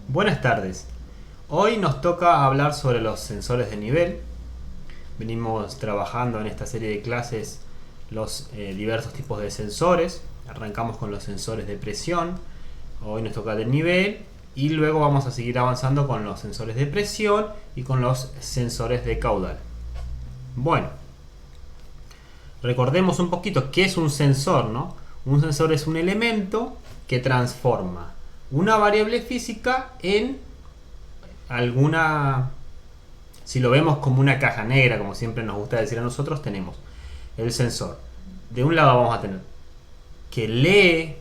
Buenas tardes. Hoy nos toca hablar sobre los sensores de nivel. Venimos trabajando en esta serie de clases los diversos tipos de sensores. Arrancamos con los sensores de presión. Hoy nos toca de nivel y luego vamos a seguir avanzando con los sensores de presión y con los sensores de caudal. Bueno, recordemos un poquito qué es un sensor, ¿no? Un sensor es un elemento que transforma una variable física en alguna, si lo vemos como una caja negra, como siempre nos gusta decir a nosotros, tenemos el sensor. De un lado vamos a tener que lee,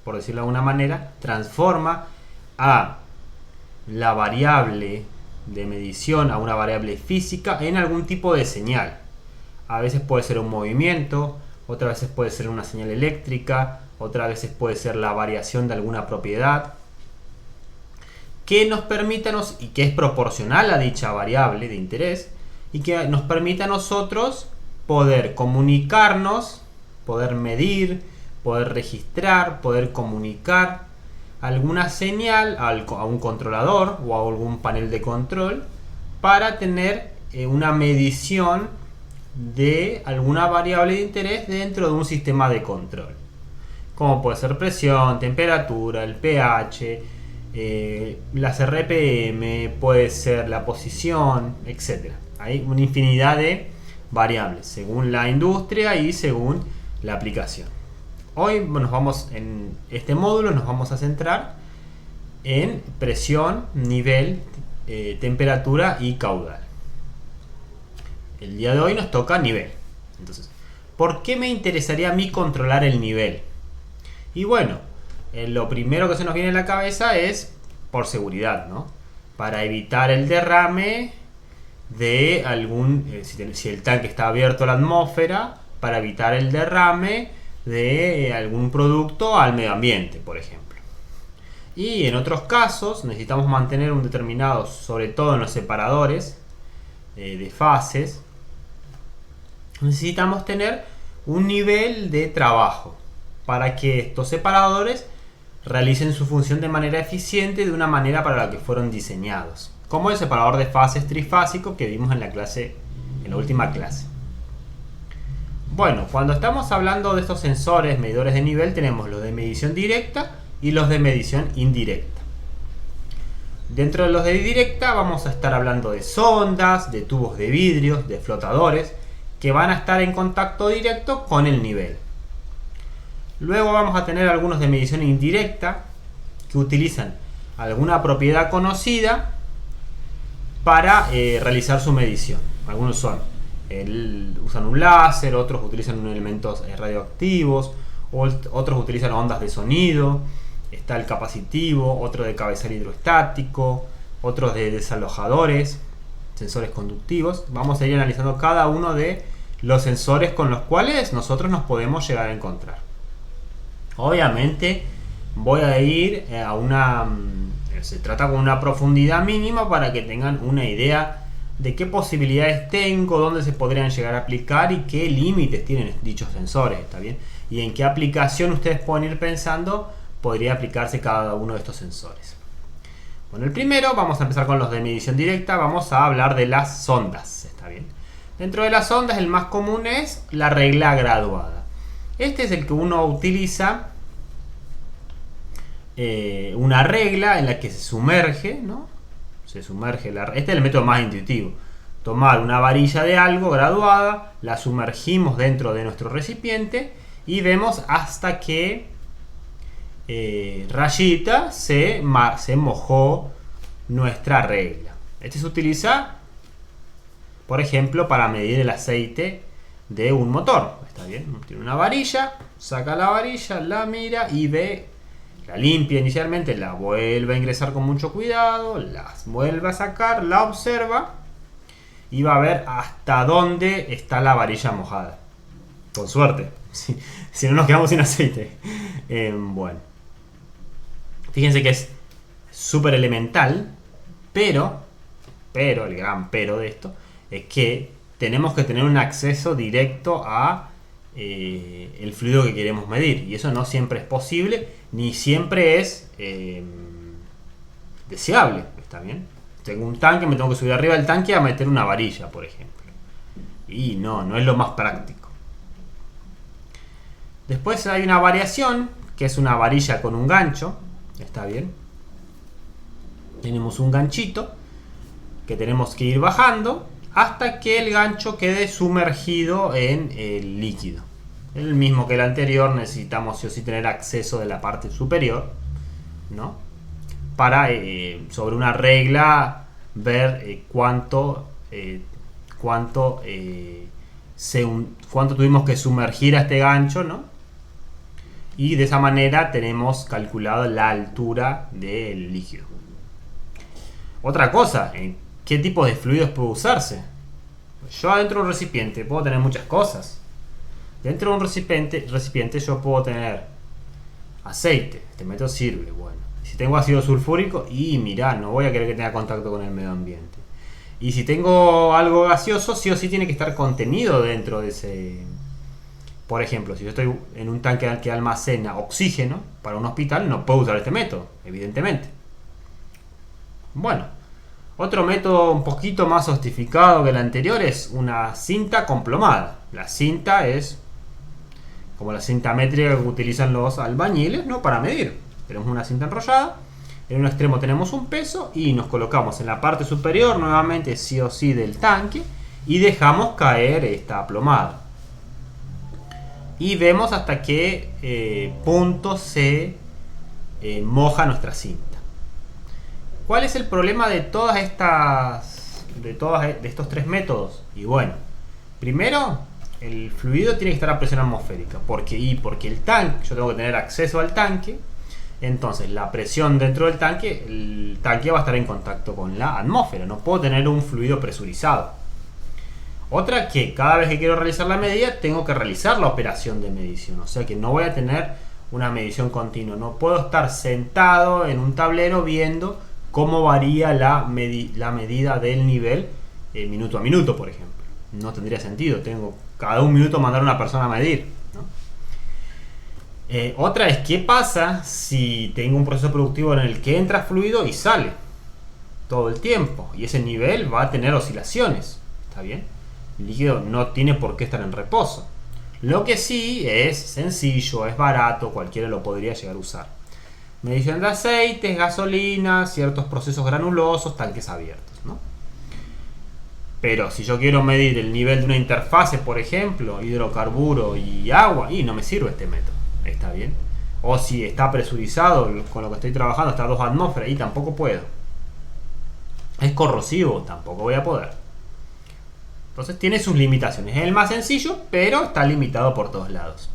por decirlo de alguna manera, transforma a la variable de medición, a una variable física, en algún tipo de señal. A veces puede ser un movimiento, otras veces puede ser una señal eléctrica, otras veces puede ser la variación de alguna propiedad que nos permita y que es proporcional a dicha variable de interés y que nos permita a nosotros poder comunicarnos, poder medir, poder registrar, poder comunicar alguna señal a un controlador o a algún panel de control para tener una medición de alguna variable de interés dentro de un sistema de control, como puede ser presión, temperatura, el pH, las RPM, puede ser la posición, etc. Hay una infinidad de variables según la industria y según la aplicación. Hoy en este módulo nos vamos a centrar en presión, nivel, temperatura y caudal. El día de hoy nos toca nivel. Entonces, ¿por qué me interesaría a mí controlar el nivel? Y bueno, lo primero que se nos viene a la cabeza es por seguridad, ¿no? Para evitar el derrame de algún, si el tanque está abierto a la atmósfera, para evitar el derrame de algún producto al medio ambiente, por ejemplo. Y en otros casos necesitamos mantener un determinado, sobre todo en los separadores de fases, necesitamos tener un nivel de trabajo para que estos separadores realicen su función de manera eficiente, de una manera para la que fueron diseñados, como el separador de fases trifásico que vimos en la última clase. Bueno, cuando estamos hablando de estos sensores medidores de nivel, tenemos los de medición directa y los de medición indirecta. Dentro de los de directa vamos a estar hablando de sondas, de tubos de vidrios, de flotadores, que van a estar en contacto directo con el nivel. Luego vamos a tener algunos de medición indirecta que utilizan alguna propiedad conocida para realizar su medición. Algunos usan un láser, otros utilizan elementos radioactivos, otros utilizan ondas de sonido. Está el capacitivo, otro de cabezal hidroestático, otros de desalojadores, sensores conductivos. Vamos a ir analizando cada uno de los sensores con los cuales nosotros nos podemos llegar a encontrar. Obviamente voy a ir se trata con una profundidad mínima para que tengan una idea de qué posibilidades tengo, dónde se podrían llegar a aplicar y qué límites tienen dichos sensores, ¿está bien? Y en qué aplicación ustedes pueden ir pensando podría aplicarse cada uno de estos sensores. Bueno, el primero, vamos a empezar con los de medición directa, vamos a hablar de las sondas, ¿está bien? Dentro de las sondas el más común es la regla graduada. Este es el que uno utiliza una regla en la que se sumerge, ¿no? Se sumerge este es el método más intuitivo. Tomar una varilla de algo graduada, la sumergimos dentro de nuestro recipiente y vemos hasta que rayita se mojó nuestra regla. Este se utiliza, por ejemplo, para medir el aceite de un motor. ¿Está bien? Tiene una varilla, saca la varilla, la mira y ve, la limpia inicialmente, la vuelve a ingresar con mucho cuidado, la vuelve a sacar, la observa y va a ver hasta dónde está la varilla mojada. Con suerte, si no nos quedamos sin aceite. Bueno, fíjense que es súper elemental, pero el gran pero de esto es que tenemos que tener un acceso directo a el fluido que queremos medir, y eso no siempre es posible, ni siempre es deseable, ¿está bien? Tengo un tanque, me tengo que subir arriba del tanque a meter una varilla, por ejemplo. Y no es lo más práctico. Después hay una variación, que es una varilla con un gancho, ¿está bien? Tenemos un ganchito que tenemos que ir bajando hasta que el gancho quede sumergido en el líquido. El mismo que el anterior, necesitamos sí o sí tener acceso de la parte superior, ¿no? Para sobre una regla ver cuánto tuvimos que sumergir a este gancho, ¿no? Y de esa manera tenemos calculado la altura del líquido. Otra cosa, ¿qué tipo de fluidos puede usarse? Yo adentro de un recipiente puedo tener muchas cosas. Dentro de un recipiente yo puedo tener aceite. Este método sirve, bueno. Si tengo ácido sulfúrico, y mirá, no voy a querer que tenga contacto con el medio ambiente. Y si tengo algo gaseoso, sí o sí tiene que estar contenido dentro de ese. Por ejemplo, si yo estoy en un tanque que almacena oxígeno para un hospital, no puedo usar este método, evidentemente. Bueno, otro método un poquito más sofisticado que el anterior es una cinta complomada. La cinta es como la cinta métrica que utilizan los albañiles, ¿no? Para medir. Tenemos una cinta enrollada, en un extremo tenemos un peso y nos colocamos en la parte superior nuevamente sí o sí del tanque y dejamos caer esta plomada. Y vemos hasta qué punto se moja nuestra cinta. ¿Cuál es el problema de todas estas de estos tres métodos? Y bueno, primero, el fluido tiene que estar a presión atmosférica. Porque el tanque, yo tengo que tener acceso al tanque. Entonces, la presión dentro del tanque, el tanque va a estar en contacto con la atmósfera. No puedo tener un fluido presurizado. Otra, que cada vez que quiero realizar la medida, tengo que realizar la operación de medición. O sea que no voy a tener una medición continua. No puedo estar sentado en un tablero viendo cómo varía la medida del nivel minuto a minuto, por ejemplo. No tendría sentido. Tengo cada un minuto mandar a una persona a medir, ¿no? Otra es, ¿qué pasa si tengo un proceso productivo en el que entra fluido y sale todo el tiempo? Y ese nivel va a tener oscilaciones, ¿está bien? El líquido no tiene por qué estar en reposo. Lo que sí es sencillo, es barato, cualquiera lo podría llegar a usar. Medición de aceites, gasolina, ciertos procesos granulosos, tanques abiertos, ¿no? Pero si yo quiero medir el nivel de una interfase, por ejemplo, hidrocarburo y agua, y no me sirve este método, ¿está bien? O si está presurizado, con lo que estoy trabajando está a 2 atmósferas, y tampoco puedo. Es corrosivo, tampoco voy a poder. Entonces tiene sus limitaciones. Es el más sencillo, pero está limitado por todos lados.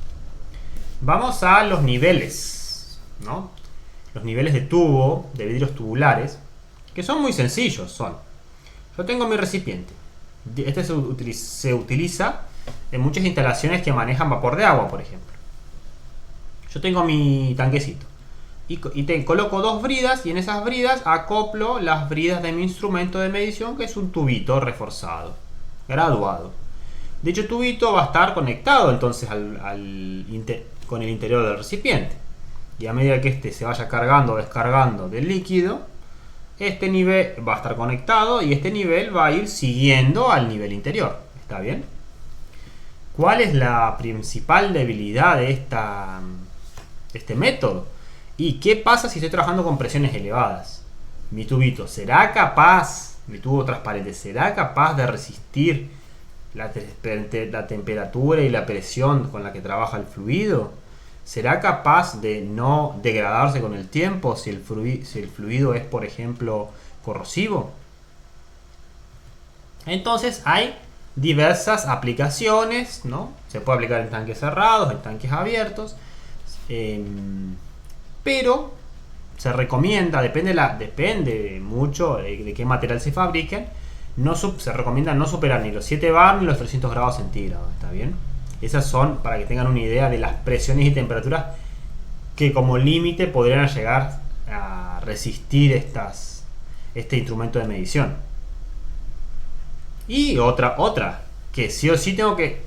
Vamos a los niveles, ¿no? Los niveles de tubo, de vidrios tubulares, que son muy sencillos. Yo tengo mi recipiente. Este se utiliza en muchas instalaciones que manejan vapor de agua, por ejemplo. Yo tengo mi tanquecito y coloco 2 bridas, y en esas bridas acoplo las bridas de mi instrumento de medición, que es un tubito reforzado, graduado. Dicho tubito va a estar conectado entonces con el interior del recipiente. Y a medida que este se vaya cargando o descargando del líquido, este nivel va a estar conectado y este nivel va a ir siguiendo al nivel interior. ¿Está bien? ¿Cuál es la principal debilidad de este método? ¿Y qué pasa si estoy trabajando con presiones elevadas? Mi tubito, mi tubo transparente, ¿será capaz de resistir la temperatura y la presión con la que trabaja el fluido? ¿Será capaz de no degradarse con el tiempo si el fluido es, por ejemplo, corrosivo? Entonces hay diversas aplicaciones, ¿no? Se puede aplicar en tanques cerrados, en tanques abiertos, pero se recomienda, depende mucho de qué material se fabriquen, se recomienda no superar ni los 7 bar ni los 300 grados centígrados, ¿está bien? Esas son para que tengan una idea de las presiones y temperaturas que como límite podrían llegar a resistir este instrumento de medición. Y otra, que sí o sí tengo que,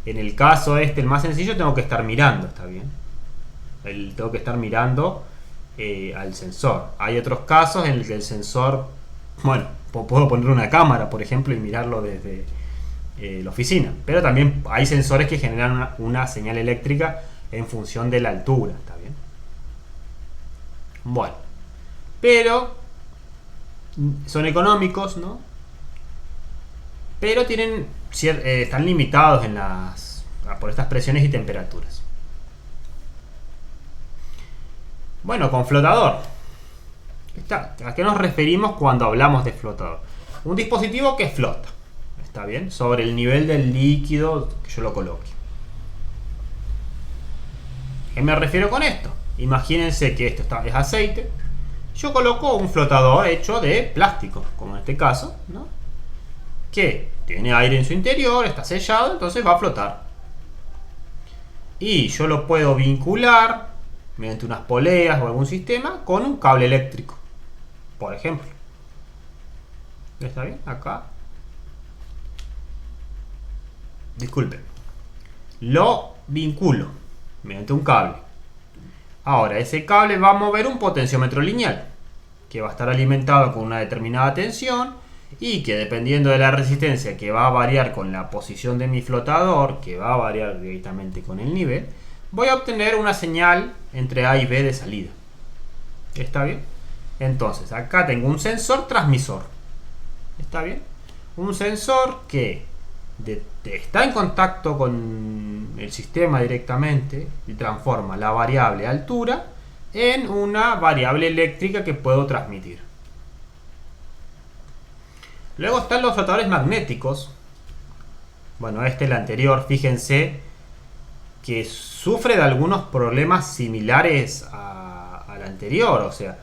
en el caso el más sencillo, tengo que estar mirando, ¿está bien? Tengo que estar mirando al sensor. Hay otros casos en el que el sensor, bueno, puedo poner una cámara, por ejemplo, y mirarlo desde la oficina. Pero también hay sensores que generan una señal eléctrica en función de la altura. ¿Está bien? Bueno, pero son económicos, ¿no? Pero tienen están limitados por estas presiones y temperaturas. Bueno, con flotador. ¿A qué nos referimos cuando hablamos de flotador? Un dispositivo que flota, ¿está bien? Sobre el nivel del líquido que yo lo coloque. ¿Qué me refiero con esto? Imagínense que esto es aceite. Yo coloco un flotador hecho de plástico, como en este caso, ¿no? Que tiene aire en su interior, está sellado, entonces va a flotar. Y yo lo puedo vincular mediante unas poleas o algún sistema con un cable eléctrico, por ejemplo. ¿Está bien? Acá. Disculpen. Lo vinculo mediante un cable. Ahora, ese cable va a mover un potenciómetro lineal que va a estar alimentado con una determinada tensión y que, dependiendo de la resistencia, que va a variar con la posición de mi flotador, que va a variar directamente con el nivel, voy a obtener una señal entre A y B de salida. ¿Está bien? Entonces, acá tengo un sensor transmisor. ¿Está bien? Un sensor que está en contacto con el sistema directamente y transforma la variable altura en una variable eléctrica que puedo transmitir. Luego están los flotadores magnéticos. Bueno, el anterior, fíjense que sufre de algunos problemas similares al anterior. O sea,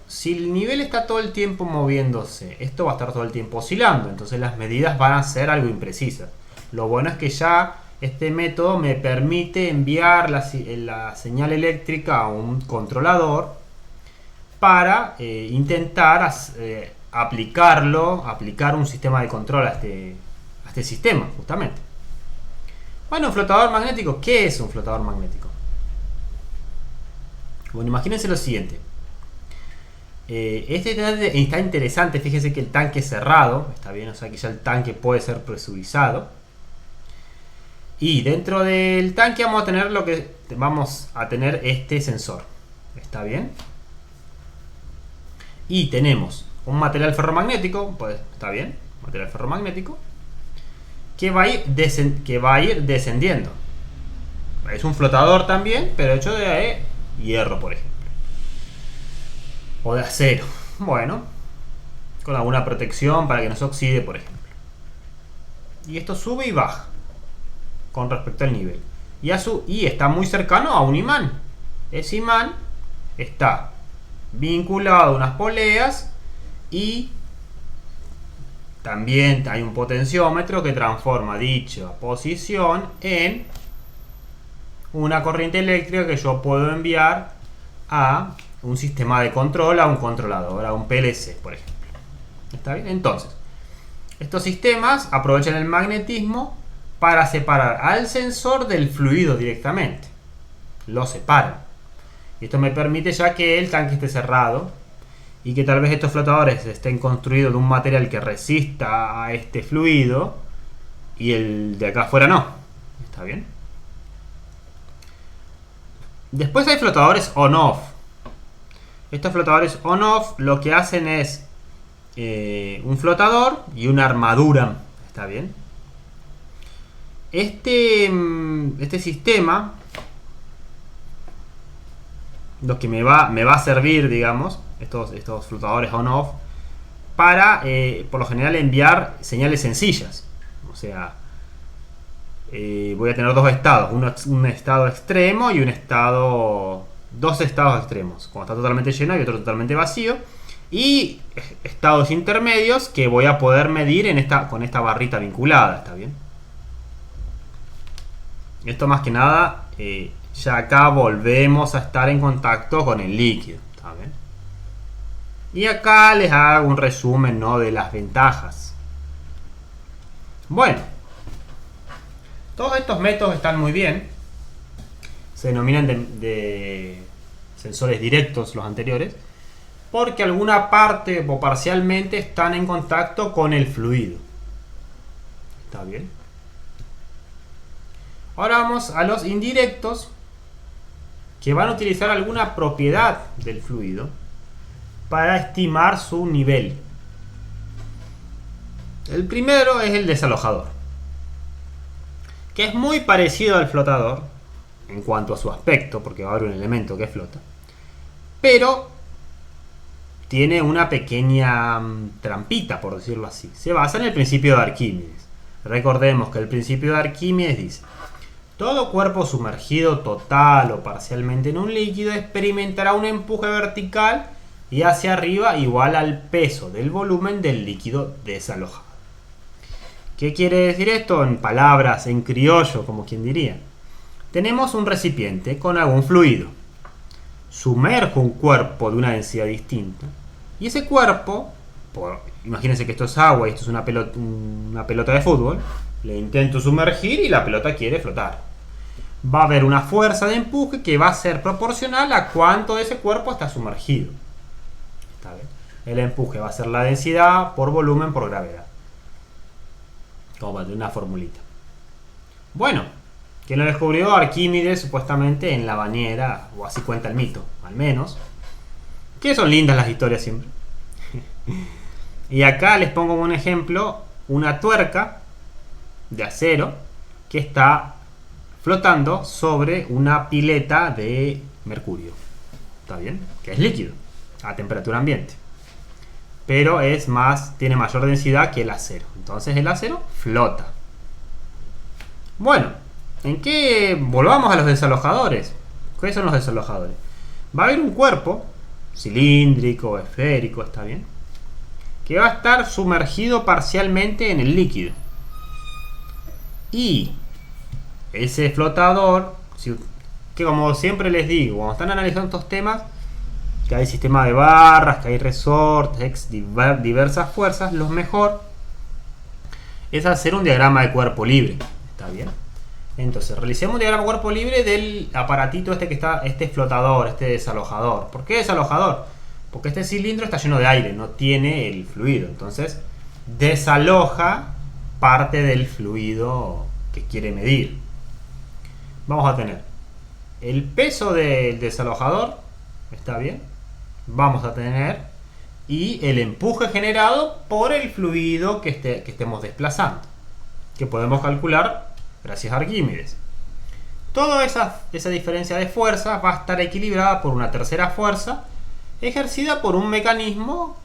si el nivel está todo el tiempo moviéndose, esto va a estar todo el tiempo oscilando. Entonces las medidas van a ser algo imprecisas. Lo bueno es que ya este método me permite enviar la señal eléctrica a un controlador para intentar aplicar un sistema de control a este sistema, justamente. Bueno, un flotador magnético. ¿Qué es un flotador magnético? Bueno, imagínense lo siguiente. Está interesante. Fíjense que el tanque es cerrado. Está bien, o sea que ya el tanque puede ser presurizado. Y dentro del tanque vamos a tener este sensor. ¿Está bien? Y tenemos un material ferromagnético. Pues está bien, material ferromagnético que va a ir descendiendo. Es un flotador también, pero hecho de hierro, por ejemplo, o de acero. Bueno, con alguna protección para que no se oxide, por ejemplo. Y esto sube y baja con respecto al nivel. Y está muy cercano a un imán. Ese imán está vinculado a unas poleas y también hay un potenciómetro que transforma dicha posición en una corriente eléctrica que yo puedo enviar a un sistema de control, a un controlador, a un PLC, por ejemplo. ¿Está bien? Entonces, estos sistemas aprovechan el magnetismo para separar al sensor del fluido directamente. Lo separan. Y esto me permite ya que el tanque esté cerrado y que tal vez estos flotadores estén construidos de un material que resista a este fluido y el de acá afuera no. ¿Está bien? Después hay flotadores on-off. Estos flotadores on-off lo que hacen es un flotador y una armadura. ¿Está bien? Este sistema, lo que me va a servir, digamos, estos flotadores on-off, para por lo general enviar señales sencillas. O sea, voy a tener dos estados, un estado extremo y dos estados extremos, cuando está totalmente lleno y otro totalmente vacío, y estados intermedios que voy a poder medir con esta barrita vinculada. ¿Está bien? Esto más que nada, ya acá volvemos a estar en contacto con el líquido. ¿Está bien? Y acá les hago un resumen, ¿no?, de las ventajas. Bueno, todos estos métodos están muy bien. Se sensores directos los anteriores, porque alguna parte o parcialmente están en contacto con el fluido. ¿Está bien? Ahora vamos a los indirectos, que van a utilizar alguna propiedad del fluido para estimar su nivel. El primero es el desalojador, que es muy parecido al flotador en cuanto a su aspecto, porque va a haber un elemento que flota, pero tiene una pequeña trampita, por decirlo así. Se basa en el principio de Arquímedes. Recordemos que el principio de Arquímedes dice: todo cuerpo sumergido total o parcialmente en un líquido experimentará un empuje vertical y hacia arriba igual al peso del volumen del líquido desalojado. ¿Qué quiere decir esto? En palabras, en criollo, como quien diría. Tenemos un recipiente con algún fluido. Sumerjo un cuerpo de una densidad distinta. Y ese cuerpo, imagínense que esto es agua y esto es una pelota de fútbol. Le intento sumergir y la pelota quiere flotar. Va a haber una fuerza de empuje que va a ser proporcional a cuánto de ese cuerpo está sumergido. ¿Está bien? El empuje va a ser la densidad por volumen por gravedad. Como de una formulita. Bueno, ¿quién lo descubrió? Arquímedes, supuestamente en la bañera, o así cuenta el mito, al menos. Que son lindas las historias siempre. Y acá les pongo un ejemplo: una tuerca de acero que está flotando sobre una pileta de mercurio. ¿Está bien? Que es líquido a temperatura ambiente, pero tiene mayor densidad que el acero. Entonces el acero flota. Bueno, volvamos a los desalojadores. ¿Qué son los desalojadores? Va a haber un cuerpo cilíndrico, esférico, está bien, que va a estar sumergido parcialmente en el líquido. Y ese flotador, que como siempre les digo, cuando están analizando estos temas, que hay sistema de barras, que hay resortes, diversas fuerzas, lo mejor es hacer un diagrama de cuerpo libre. ¿Está bien? Entonces, realicemos un diagrama de cuerpo libre del aparatito que está, este flotador, este desalojador. ¿Por qué desalojador? Porque este cilindro está lleno de aire, no tiene el fluido. Entonces, desaloja parte del fluido que quiere medir. Vamos a tener el peso del desalojador, ¿está bien? Vamos a tener y el empuje generado por el fluido que estemos desplazando, que podemos calcular gracias a Arquímedes. Toda esa diferencia de fuerza va a estar equilibrada por una tercera fuerza ejercida por un mecanismo,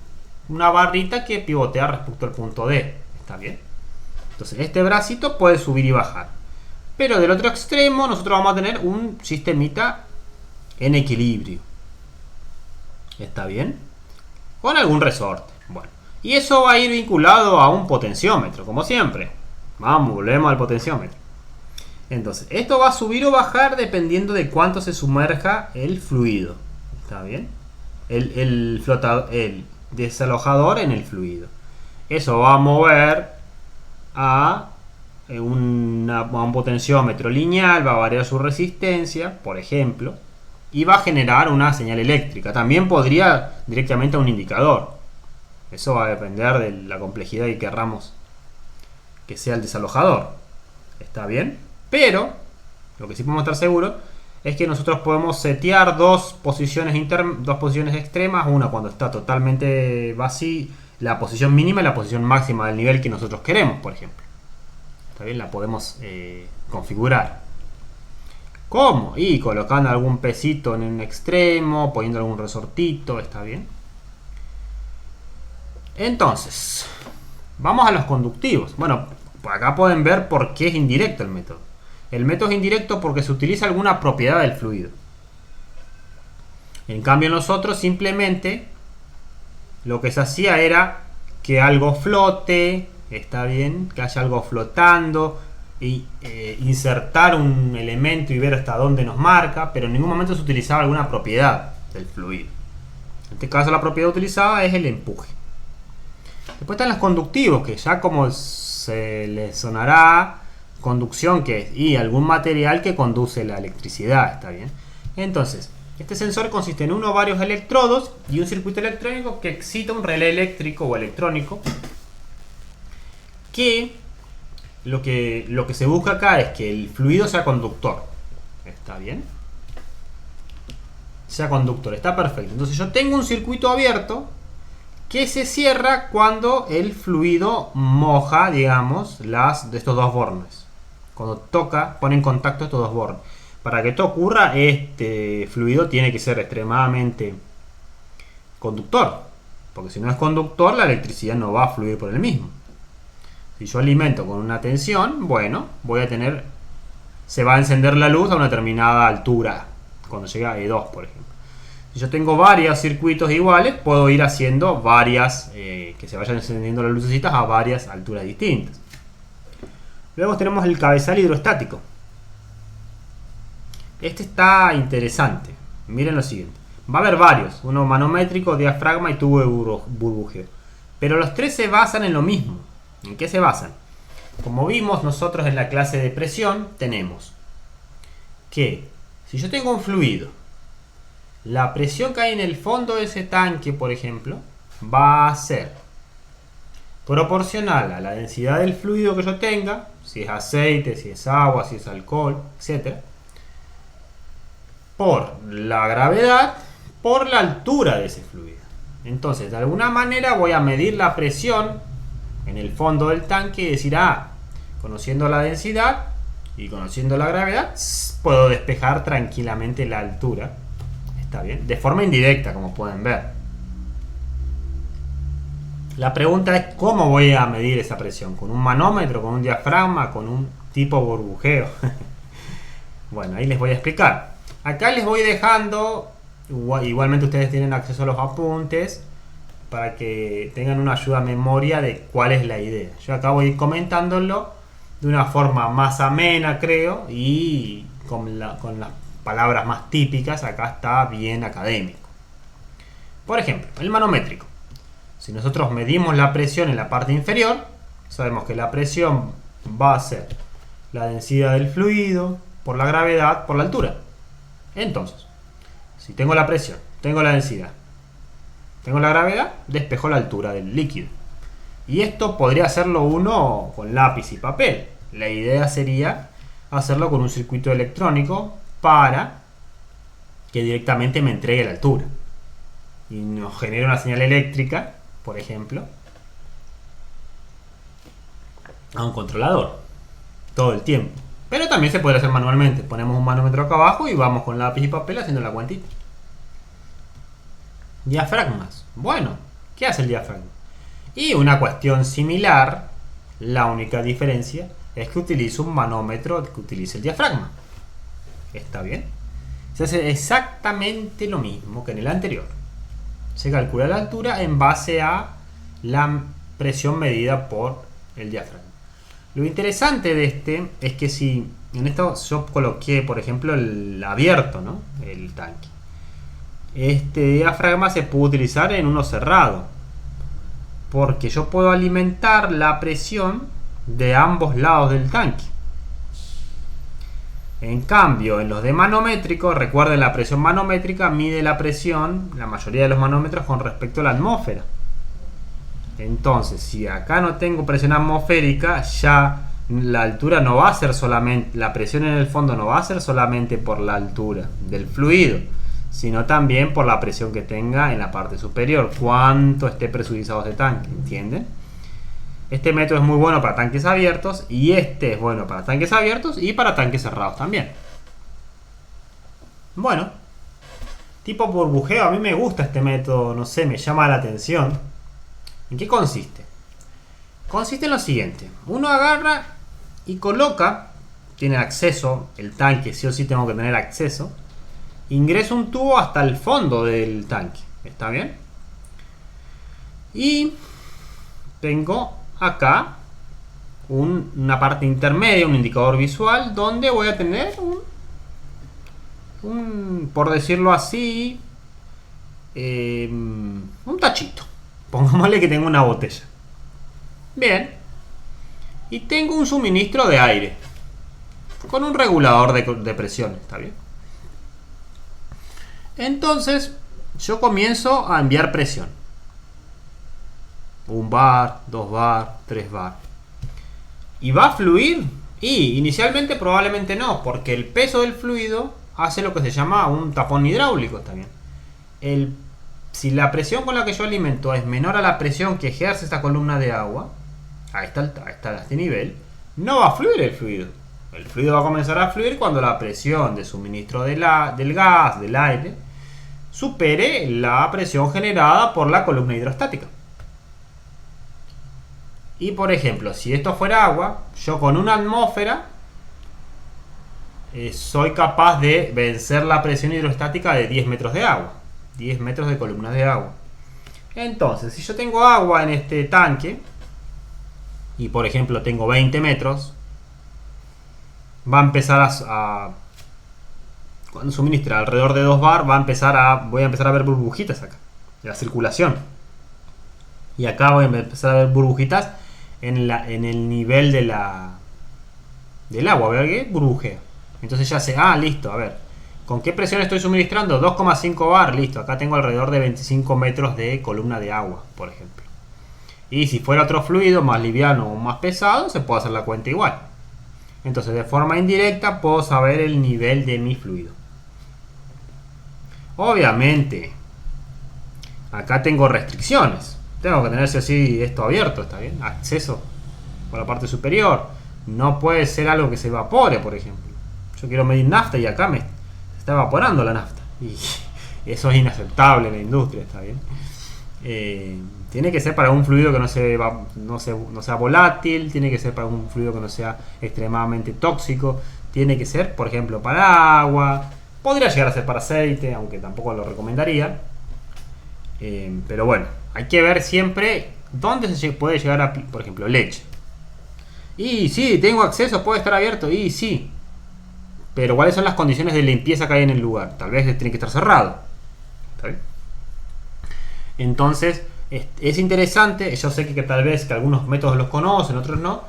una barrita que pivotea respecto al punto D. ¿Está bien? Entonces este bracito puede subir y bajar. Pero del otro extremo nosotros vamos a tener un sistemita en equilibrio. ¿Está bien? Con algún resorte. Bueno, y eso va a ir vinculado a un potenciómetro, como siempre. Vamos, volvemos al potenciómetro. Entonces, esto va a subir o bajar dependiendo de cuánto se sumerja el fluido. ¿Está bien? El desalojador en el fluido. Eso va a mover a un potenciómetro lineal, va a variar su resistencia, por ejemplo, y va a generar una señal eléctrica. También podría directamente a un indicador. Eso va a depender de la complejidad que querramos que sea el desalojador. ¿Está bien? Pero lo que sí podemos estar seguros es que nosotros podemos setear dos posiciones extremas, una cuando está totalmente vacío, la posición mínima y la posición máxima del nivel que nosotros queremos, por ejemplo. ¿Está bien? La podemos configurar. ¿Cómo? Y colocando algún pesito en un extremo, poniendo algún resortito, ¿está bien? Entonces, vamos a los conductivos. Bueno, por acá pueden ver por qué es indirecto el método. El método es indirecto porque se utiliza alguna propiedad del fluido. En cambio, nosotros simplemente lo que se hacía era que algo flote, ¿está bien? Que haya algo flotando, y insertar un elemento y ver hasta dónde nos marca, pero en ningún momento se utilizaba alguna propiedad del fluido. En este caso la propiedad utilizada es el empuje. Después están los conductivos, que ya como se les sonará, conducción que es y algún material que conduce la electricidad, ¿está bien? Entonces, Este sensor consiste en uno o varios electrodos y un circuito electrónico que excita un relé eléctrico o electrónico, que lo que se busca acá es que el fluido sea conductor. ¿Está bien? Sea conductor, está perfecto. Entonces yo tengo un circuito abierto que se cierra cuando el fluido moja, digamos, de estos dos bornes. Cuando toca, pone en contacto estos dos bornes. Para que esto ocurra, este fluido tiene que ser extremadamente conductor. Porque si no es conductor, la electricidad no va a fluir por el mismo. Si yo alimento con una tensión, bueno, se va a encender la luz a una determinada altura. Cuando llega a E2, por ejemplo. Si yo tengo varios circuitos iguales, puedo ir haciendo varias, que se vayan encendiendo las lucecitas a varias alturas distintas. Luego tenemos el cabezal hidrostático. Este está interesante. Miren lo siguiente. Va a haber varios. Uno manométrico, diafragma y tubo de burbujeo. Pero los tres se basan en lo mismo. ¿En qué se basan? Como vimos nosotros en la clase de presión, tenemos que si yo tengo un fluido, la presión que hay en el fondo de ese tanque, por ejemplo, va a ser proporcional a la densidad del fluido que yo tenga, si es aceite, si es agua, si es alcohol, etc., por la gravedad, por la altura de ese fluido. Entonces, de alguna manera voy a medir la presión en el fondo del tanque y decir, conociendo la densidad y conociendo la gravedad, puedo despejar tranquilamente la altura. Está bien, de forma indirecta, como pueden ver. La pregunta es cómo voy a medir esa presión, con un manómetro, con un diafragma, con un tipo burbujeo. Bueno, ahí les voy a explicar. Acá les voy dejando, igualmente ustedes tienen acceso a los apuntes para que tengan una ayuda a memoria de cuál es la idea. Yo acá voy a ir comentándolo de una forma más amena, creo, y con las palabras más típicas. Acá está bien académico. Por ejemplo, el manométrico. Si nosotros medimos la presión en la parte inferior, sabemos que la presión va a ser la densidad del fluido por la gravedad por la altura. Entonces, si tengo la presión, tengo la densidad, tengo la gravedad, despejo la altura del líquido. Y esto podría hacerlo uno con lápiz y papel. La idea sería hacerlo con un circuito electrónico para que directamente me entregue la altura y nos genere una señal eléctrica, por ejemplo, a un controlador todo el tiempo. Pero también se puede hacer manualmente. Ponemos un manómetro acá abajo y vamos con lápiz y papel haciendo la cuentita. Diafragmas. Bueno, ¿qué hace el diafragma? Y una cuestión similar, la única diferencia es que utilizo un manómetro que utilice el diafragma. ¿Está bien? Se hace exactamente lo mismo que en el anterior. Se calcula la altura en base a la presión medida por el diafragma. Lo interesante de este es que si en esto yo coloqué, por ejemplo, el abierto, ¿no? El tanque. Este diafragma se puede utilizar en uno cerrado, porque yo puedo alimentar la presión de ambos lados del tanque. En cambio, en los de manométrico, recuerden, la presión manométrica mide la presión, la mayoría de los manómetros, con respecto a la atmósfera. Entonces, si acá no tengo presión atmosférica, ya la altura no va a ser solamente, la presión en el fondo no va a ser solamente por la altura del fluido, sino también por la presión que tenga en la parte superior, cuánto esté presurizado este tanque, ¿entienden? Este método es muy bueno para tanques abiertos y este es bueno para tanques abiertos y para tanques cerrados también. Bueno, tipo burbujeo, a mí me gusta este método, no sé, me llama la atención. ¿En qué consiste? Consiste en lo siguiente: uno agarra y coloca, tiene acceso, el tanque sí o sí tengo que tener acceso, ingreso un tubo hasta el fondo del tanque, ¿está bien? Y tengo acá una parte intermedia, un indicador visual, donde voy a tener por decirlo así, un tachito. Pongámosle que tengo una botella. Bien. Y tengo un suministro de aire con un regulador de presión, ¿está bien? Entonces yo comienzo a enviar presión. 1 bar, 2 bar, 3 bar. ¿Y va a fluir? Y inicialmente probablemente no, porque el peso del fluido hace lo que se llama un tapón hidráulico, ¿está bien? Si la presión con la que yo alimento es menor a la presión que ejerce esta columna de agua, a este nivel, no va a fluir el fluido. El fluido va a comenzar a fluir cuando la presión de suministro del gas, del aire, supere la presión generada por la columna hidrostática. Y por ejemplo, si esto fuera agua, yo con una atmósfera soy capaz de vencer la presión hidrostática de 10 metros de agua. 10 metros de columna de agua. Entonces, si yo tengo agua en este tanque, y por ejemplo tengo 20 metros, va a empezar cuando suministra alrededor de 2 bar, voy a empezar a ver burbujitas acá, de la circulación. Y acá voy a empezar a ver burbujitas en el nivel del agua. ¿Ver qué? Burbujea. Entonces ya sé, listo, a ver, ¿con qué presión estoy suministrando? 2,5 bar, listo. Acá tengo alrededor de 25 metros de columna de agua, por ejemplo. Y si fuera otro fluido más liviano o más pesado, se puede hacer la cuenta igual. Entonces, de forma indirecta, puedo saber el nivel de mi fluido. Obviamente, acá tengo restricciones. Tengo que tener sí o sí esto abierto, ¿está bien? Acceso por la parte superior. No puede ser algo que se evapore, por ejemplo. Yo quiero medir nafta y acá se está evaporando la nafta. Y eso es inaceptable en la industria, ¿está bien? Tiene que ser para un fluido que no sea volátil, tiene que ser para un fluido que no sea extremadamente tóxico, tiene que ser, por ejemplo, para agua, podría llegar a ser para aceite, aunque tampoco lo recomendaría. Pero bueno, hay que ver siempre dónde se puede llegar a, por ejemplo, leche. Y sí, tengo acceso, puede estar abierto, y sí. Pero ¿cuáles son las condiciones de limpieza que hay en el lugar? Tal vez tiene que estar cerrado. ¿Está bien? Entonces, es interesante. Yo sé que tal vez que algunos métodos los conocen, otros no.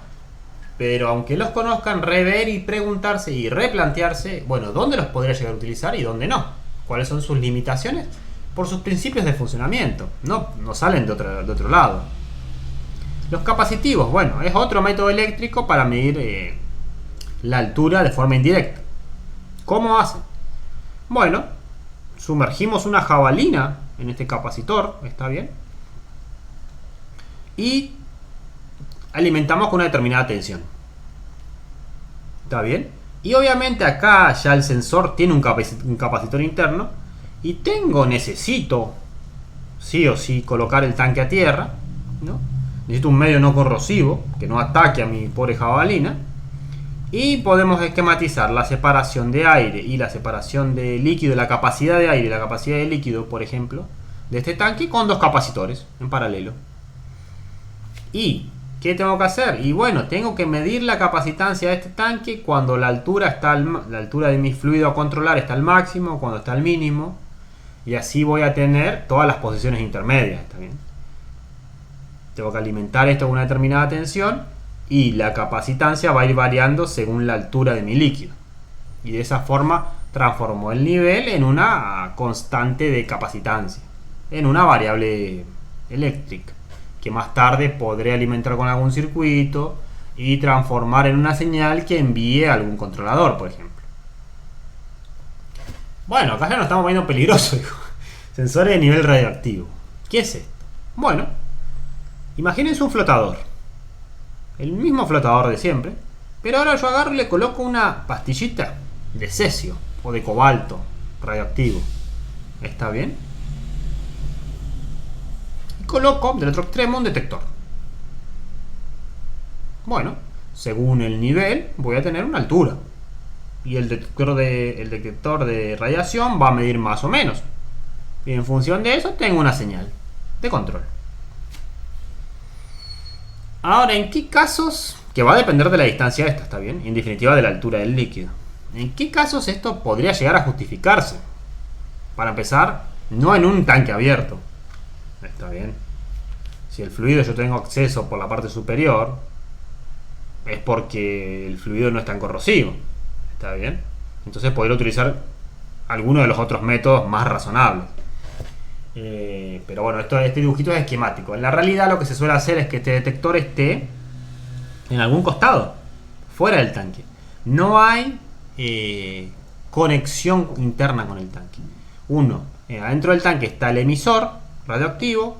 Pero aunque los conozcan, rever y preguntarse y replantearse, bueno, ¿dónde los podría llegar a utilizar y dónde no? ¿Cuáles son sus limitaciones? Por sus principios de funcionamiento. No salen de otro lado. Los capacitivos, bueno, es otro método eléctrico para medir la altura de forma indirecta. ¿Cómo hacen? Bueno, sumergimos una jabalina en este capacitor, ¿está bien? Y alimentamos con una determinada tensión. ¿Está bien? Y obviamente acá ya el sensor tiene un capacitor interno y necesito sí o sí colocar el tanque a tierra, ¿no? Necesito un medio no corrosivo que no ataque a mi pobre jabalina. Y podemos esquematizar la separación de aire y la separación de líquido, la capacidad de aire y la capacidad de líquido, por ejemplo, de este tanque con dos capacitores en paralelo. ¿Y qué tengo que hacer? Y bueno, tengo que medir la capacitancia de este tanque cuando la altura de mi fluido a controlar está al máximo, cuando está al mínimo. Y así voy a tener todas las posiciones intermedias, ¿está bien? Tengo que alimentar esto con una determinada tensión y la capacitancia va a ir variando según la altura de mi líquido. Y de esa forma transformo el nivel en una constante de capacitancia, en una variable eléctrica, que más tarde podré alimentar con algún circuito y transformar en una señal que envíe a algún controlador, por ejemplo. Bueno, acá ya nos estamos poniendo peligrosos, digo. Sensores de nivel radioactivo. ¿Qué es esto? Bueno, imagínense un flotador. El mismo flotador de siempre. Pero ahora yo agarro y le coloco una pastillita de cesio o de cobalto radioactivo. ¿Está bien? Y coloco del otro extremo un detector. Bueno, según el nivel voy a tener una altura. Y el detector de radiación va a medir más o menos. Y en función de eso tengo una señal de control. Ahora, ¿en qué casos? Que va a depender de la distancia esta, ¿está bien? En definitiva de la altura del líquido. ¿En qué casos esto podría llegar a justificarse? Para empezar, no en un tanque abierto. ¿Está bien? Si el fluido yo tengo acceso por la parte superior, es porque el fluido no es tan corrosivo. ¿Está bien? Entonces podría utilizar algunos de los otros métodos más razonables. Pero bueno, este dibujito es esquemático. En la realidad lo que se suele hacer es que este detector esté en algún costado, fuera del tanque. No hay conexión interna con el tanque. Adentro del tanque está el emisor radioactivo.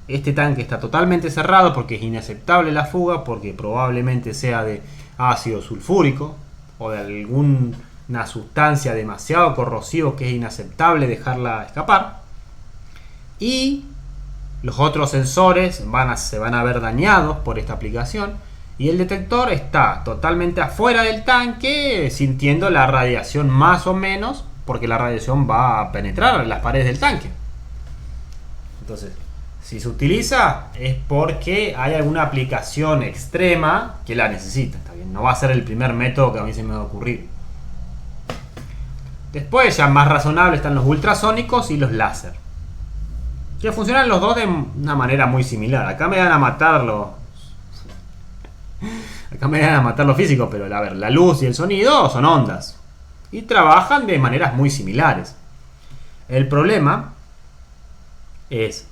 Este tanque está totalmente cerrado porque es inaceptable la fuga, porque probablemente sea de ácido sulfúrico o de alguna sustancia demasiado corrosiva que es inaceptable dejarla escapar. Y los otros sensores se van a ver dañados por esta aplicación, y el detector está totalmente afuera del tanque, sintiendo la radiación más o menos, porque la radiación va a penetrar en las paredes del tanque. Entonces, si se utiliza es porque hay alguna aplicación extrema que la necesita. ¿Está bien? No va a ser el primer método que a mí se me va a ocurrir. Después, ya más razonable, están los ultrasónicos y los láser, que funcionan los dos de una manera muy similar. Acá me van a matar los físicos, pero a ver, la luz y el sonido son ondas y trabajan de maneras muy similares. El problema es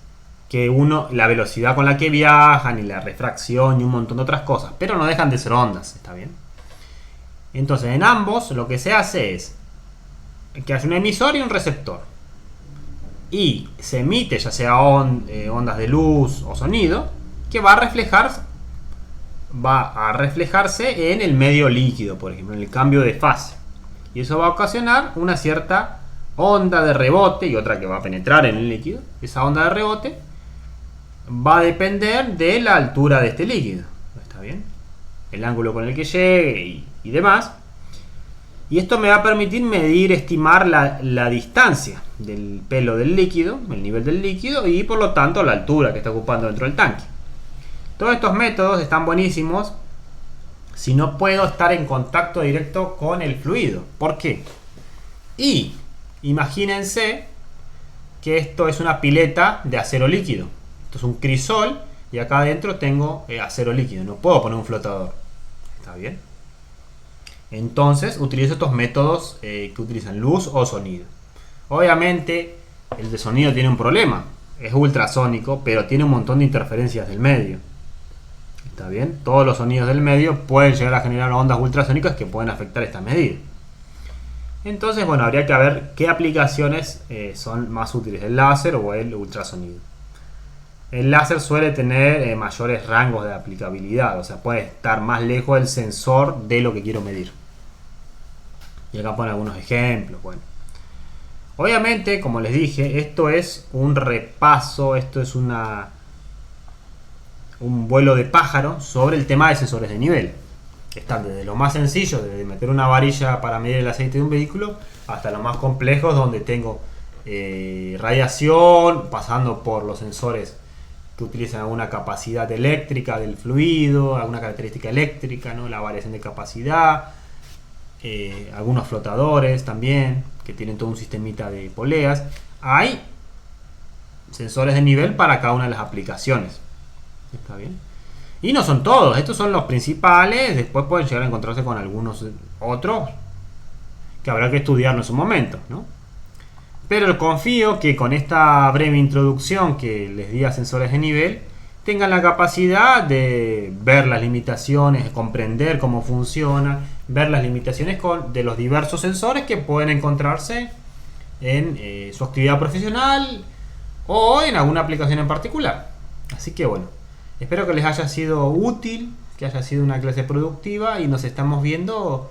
que la velocidad con la que viajan y la refracción y un montón de otras cosas, pero no dejan de ser ondas, ¿está bien? Entonces, en ambos lo que se hace es que hay un emisor y un receptor, y se emite ya sea ondas de luz o sonido, que va a reflejarse en el medio líquido, por ejemplo, en el cambio de fase, y eso va a ocasionar una cierta onda de rebote y otra que va a penetrar en el líquido. Esa onda de rebote va a depender de la altura de este líquido, ¿está bien? El ángulo con el que llegue y demás. Y esto me va a permitir estimar la distancia del pelo del líquido, el nivel del líquido, y por lo tanto la altura que está ocupando dentro del tanque. Todos estos métodos están buenísimos si no puedo estar en contacto directo con el fluido. ¿Por qué? Y imagínense que esto es una pileta de acero líquido. Esto es un crisol y acá adentro tengo acero líquido. No puedo poner un flotador. ¿Está bien? Entonces utilizo estos métodos que utilizan luz o sonido. Obviamente el de sonido tiene un problema. Es ultrasónico, pero tiene un montón de interferencias del medio. ¿Está bien? Todos los sonidos del medio pueden llegar a generar ondas ultrasónicas que pueden afectar esta medida. Entonces, bueno, habría que ver qué aplicaciones son más útiles, el láser o el ultrasonido. El láser suele tener mayores rangos de aplicabilidad, o sea, puede estar más lejos del sensor de lo que quiero medir. Y acá pone algunos ejemplos. Bueno, obviamente, como les dije, esto es un repaso, esto es un vuelo de pájaro sobre el tema de sensores de nivel. Están desde lo más sencillo, desde meter una varilla para medir el aceite de un vehículo, hasta los más complejos, donde tengo radiación, pasando por los sensores que utilizan alguna capacidad eléctrica del fluido, alguna característica eléctrica, ¿no? La variación de capacidad, algunos flotadores también, que tienen todo un sistemita de poleas. Hay sensores de nivel para cada una de las aplicaciones. ¿Está bien? Y no son todos, estos son los principales. Después pueden llegar a encontrarse con algunos otros que habrá que estudiar en su momento, ¿no? Pero confío que con esta breve introducción que les di a sensores de nivel tengan la capacidad de ver las limitaciones, comprender cómo funciona, ver las limitaciones de los diversos sensores que pueden encontrarse en su actividad profesional o en alguna aplicación en particular. Así que bueno, espero que les haya sido útil, que haya sido una clase productiva, y nos estamos viendo